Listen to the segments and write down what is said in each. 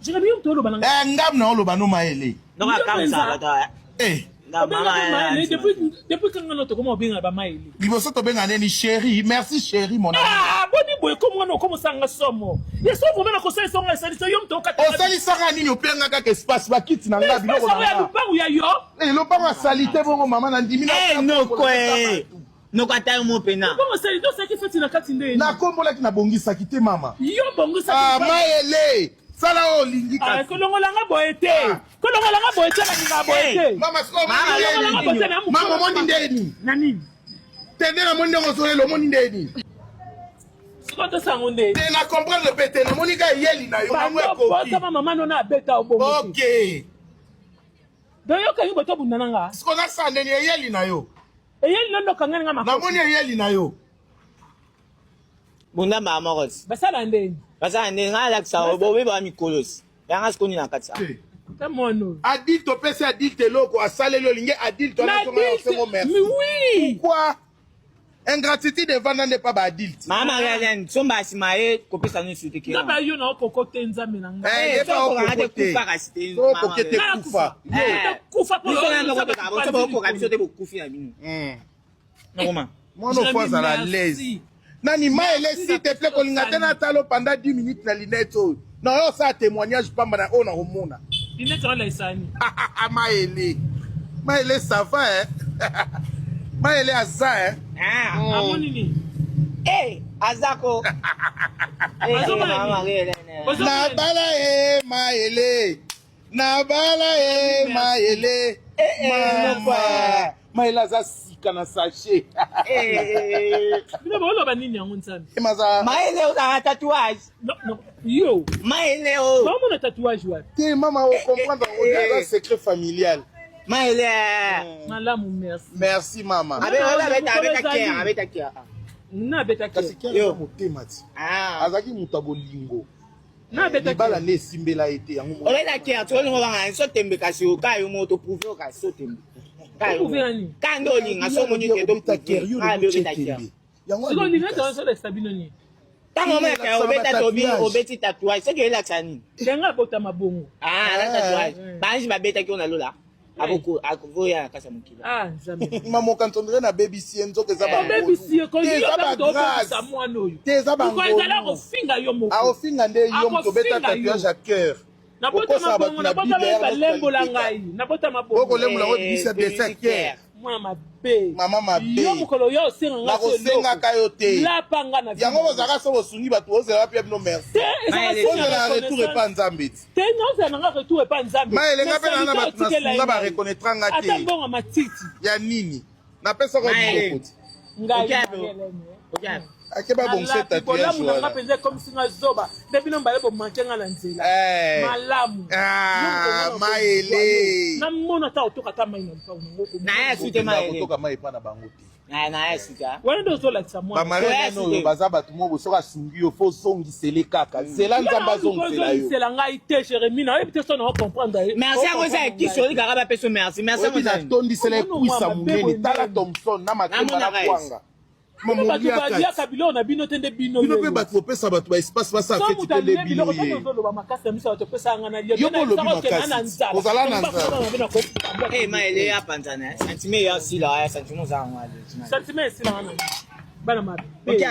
Je vais bien te le balan. Ngam na oloba no maele. Non, comme ça, depuis quand on a comment bien ba maili. Liboso to benga neni chérie, merci chérie mon ami. Ah, boni boy comment ça nga somo. Ya so vous na ko ça songa ça yom to ka. O sali sanga nini openga kaka espace ba kiti na nga biloko na. Ça va ya yo. Eh lo pa salité bongo mama na ndimi na. Eh no kwe. No kata mo pena. Comment ça do ça qui fait na kati ndeni. Na kombola ki na bongisa kite mama. Yo bongisa. Ah maele. Sala o lingi ka. Ah, kolongolanga boete. Kolongolanga boete na ninga boete. Mama sko mama mondi ndeni. Nani? Tendera mondi ngosole lo mondi ndeni. Sikoto sangunde. Te na comprendre le pété na monika yeli na yo na mwe ko. Ba mama no na beta obongo. OK. Doyo ka yubo to bunanga. Siko na sande ni yeli na yo. Eyeli nondo kangani nga makoko. Na moni yeli na yo. Bunda mama rosi. Basala ndeni. Basa ndeni ngala ksa bobe ba mikolosi. Yanga skoni na katsa. Tamono. Adulte pese adulte loko asalelo linge adulte na songa osengo merci. Mais oui. Pourquoi? Ingratitude devant n'est pas adulte. Mama Hélène, somba simaye kopesa ni suti ki. Ndaba yo na okokota nzambe na nga. Eh, pas okokote. So kokete kufa. Kufa pour ça na ko ka bo so ko ka biso te bokufi na bino. Ngoma. Mono fois à la l'aise. Nani maele s'il te plaît kolinga tena talo pendant 10 minutes na lunette. Non, ça témoignage pas na ona homona. Lunette on la isani. Maele. Maele ça va hein. Maele aza hein. Amoni ni. Eh, azako. Mama Hélène. Na bala maele. Na bala maele. Mama. Maele aza sika na sachet. Bino bolo banini yango ntsana. Maele o tatouage. Non, yo. Maele o. Ba mo na tatouage wa. Te mama o comprendre on secret familial. Maele. Malamu merci. Merci mama. Avec ta kia. Na beta kia. Kasi kia yo motema ti. Azaki mutabo lingo. Na beta kia. Bala ne simbela ete yango. Ole la kia to ngo banga so tembe kasi o ka yo moto prouver ka so tembe. Ka yo. Ka ndo linga so moni ke do ta kia yo beta kia. Yango. Siko linga to so le stabino ni. Tango me ka obeta to bi obeti tatouage c'est que relaxa ni. Denga bota mabongo. La tatouage. Banji ba beta ki on a lola. Aboko akovoya kasa mukila. Jamais. Maman quand on dirait na baby si enzo ke za ba. Baby si ko yo ba to sa mwana oyo. Te za ba. Ko ezala ko finga yo moko. A ofinga nde yo mto beta tatouage à cœur. Na bota mabongo na bota ba lembo la ngai. Na bota mabongo. Boko lembo la ko bisa de sa cœur. Mama be. Mama mabe. Yo mukolo yo senga nga so. Senga kayote. La panga na. Yango bozaka so bosungi batu ozela pia no merci. On la retour et pas nzambe. Te non ça nga retour et pas nzambe. Mais les ngapela na batu na sunga ba reconnaître ngati. Ata bonga matiti. Ya nini? Na pesa ko dikoti. Ngai. OK. Akeba bon set tatouage. Malamu na ngapenze comme si nga zoba. Depuis no mbale bo mankenga na nzela. Malamu. Maele. Na mona ta otoka ta mai na mpa ngoko. Na ya sute maele. Otoka mai pa na bango te. Na ya sika. Wana ndo zo la tsamwa. Ba marene no baza batu mo bosoka sungi yo fo songi sele kaka. Sela nzamba zongi sela yo. Sela ngai te Jérémie na ebite so na comprendre. Merci à vous ça qui sori garaba peso merci. Merci à vous ça. Tondi sele kuisa munene tala Thompson na makemba na kwanga. Maman ya kabilo na bino tende bino. Bino pe batu pesa batu ba espace ba sa fete te le bino ye. Yo bolo makasi. Ozala na nza. Eh maele ya panzana. Sentiment ya sila ya sentiment za ngwale. Sentiment sila na. Bana ma. OK.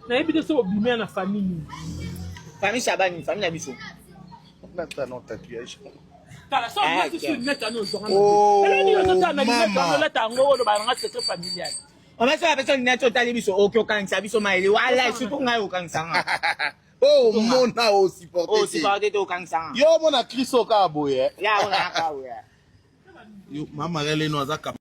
Na ebite so bimia na famille. Famille Shabani, famille Abiso. Na ta non tatouage. Kala so moi je suis net à nous zo. Elle dit que ça na dit la ta ngolo ba nga secret familial. On va faire personne net total biso OK kan sabiso maele wala surtout ngai o kan sanga. Oh mona o supporter. O supporter to kan sanga. Yo mona Kristo ka boye. Ya ona ka we. Yo mama rele no azaka